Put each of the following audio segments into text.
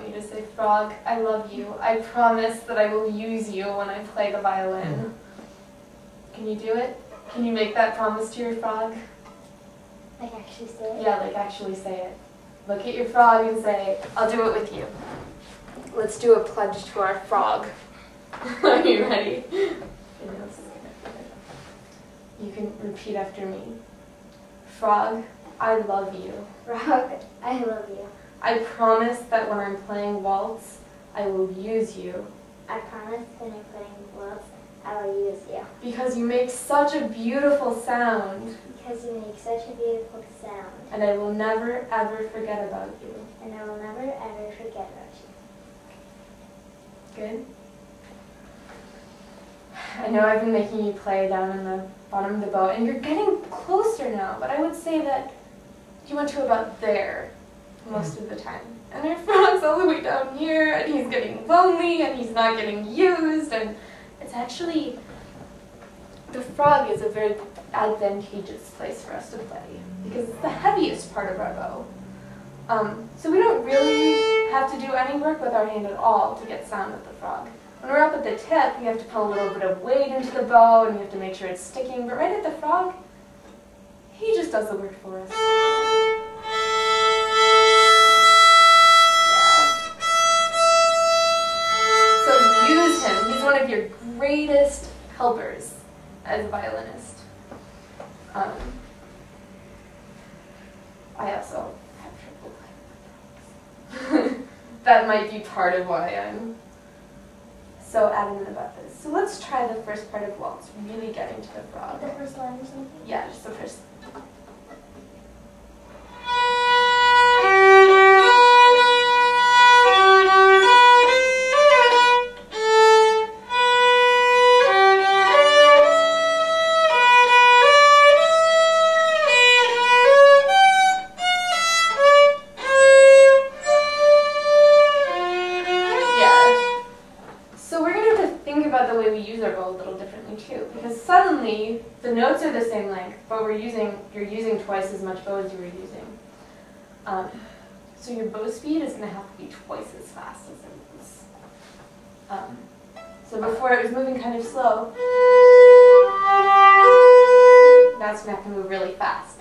want you to say, "Frog, I love you. I promise that I will use you when I play the violin." Can you do it? Can you make that promise to your frog? Like actually say it? Yeah, like actually say it. Look at your frog and say, "I'll do it with you." Let's do a pledge to our frog. Are you ready? You can repeat after me. Frog, I love you. Frog, I love you. I promise that when I'm playing waltz, I will use you. I promise when I'm playing waltz, I will use you. Because you make such a beautiful sound. Because you make such a beautiful sound. And I will never, ever forget about you. And I will never, ever forget about you. Good? I know I've been making you play down in the bottom of the bow, and you're getting closer now, but I would say that you went to about there most of the time. And our frog's all the way down here, and he's getting lonely, and he's not getting used, and it's actually, the frog is a very advantageous place for us to play, because it's the heaviest part of our bow. So we don't really have to do any work with our hand at all to get sound with the frog. When we're up at the tip, we have to put a little bit of weight into the bow, and we have to make sure it's sticking, but right at the frog, he just does the work for us. He's one of your greatest helpers as a violinist. I also have trouble playing with frogs. That might be part of why I'm so adamant about this. So let's try the first part of waltz, really getting to the frog. The first line or something? Yeah, just the first. The notes are the same length, but you're using twice as much bow as you were using. So your bow speed is going to have to be twice as fast as it was. So before it was moving kind of slow, now it's going to have to move really fast.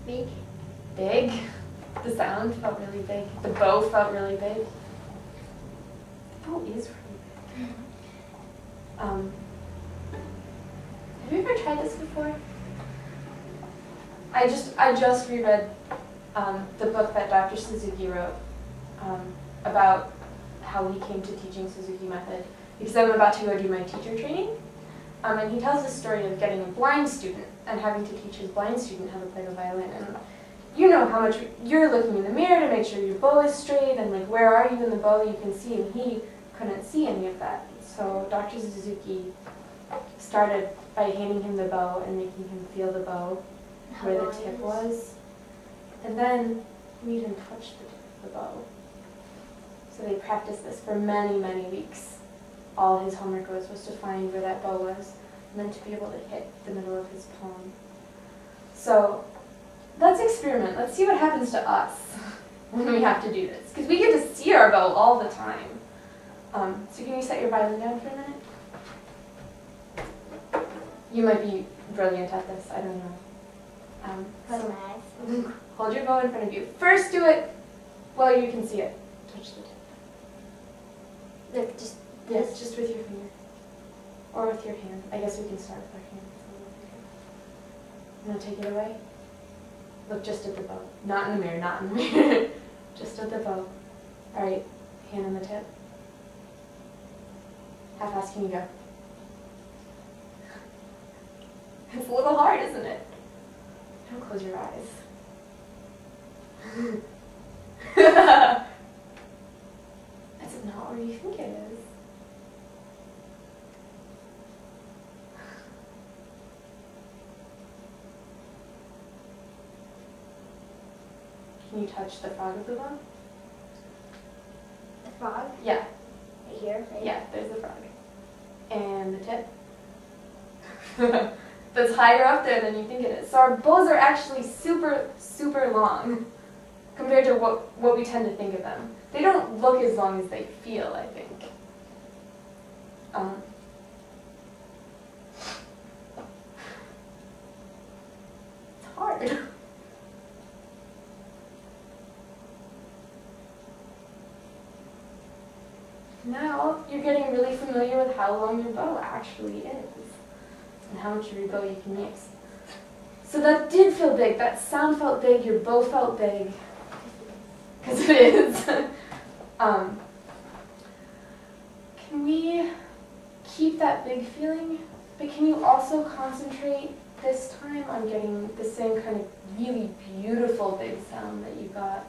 Big. Big? The sound felt really big. The bow felt really big. The bow is really big. Have you ever tried this before? I just reread the book that Dr. Suzuki wrote about how he came to teaching Suzuki method, because I'm about to go do my teacher training. And he tells the story of getting a blind student and having to teach his blind student how to play the violin. And you know how much you're looking in the mirror to make sure your bow is straight and like where are you in the bow you can see, and he couldn't see any of that. So Dr. Suzuki started by handing him the bow and making him feel the bow where the tip was. And then he made him touch the tip of the bow. So they practiced this for many, many weeks. All his homework was to find where that bow was and then to be able to hit the middle of his palm. So let's experiment. Let's see what happens to us when we have to do this. Because we get to see our bow all the time. So can you set your violin down for a minute? You might be brilliant at this, I don't know. So hold your bow in front of you. First do it while you can see it. Touch the tip. Like just Yes, this? just with your finger. Or with your hand. I guess we can start with our hand. Now take it away. Look just at the bow. Not in the mirror, not in the mirror. Just at the bow. Alright, hand on the tip. How fast can you go? It's a little hard, isn't it? Don't close your eyes. That's not where you think it is. Can you touch the frog of the bow? The frog? Yeah. Right here? Right? Yeah, there's the frog. And the tip. That's higher up there than you think it is. So our bows are actually super, super long compared to what we tend to think of them. They don't look as long as they feel, I think. It's hard. Now you're getting really familiar with how long your bow actually is and how much of your bow you can use. So that did feel big. That sound felt big. Your bow felt big. Because it is. Can we keep that big feeling? But can you also concentrate this time on getting the same kind of really beautiful big sound that you got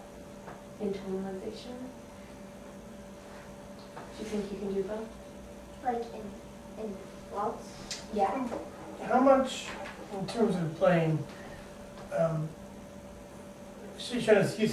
in tonalization? Do you think you can do both? Like in waltz? Yeah. How much, in terms of playing, Shiona,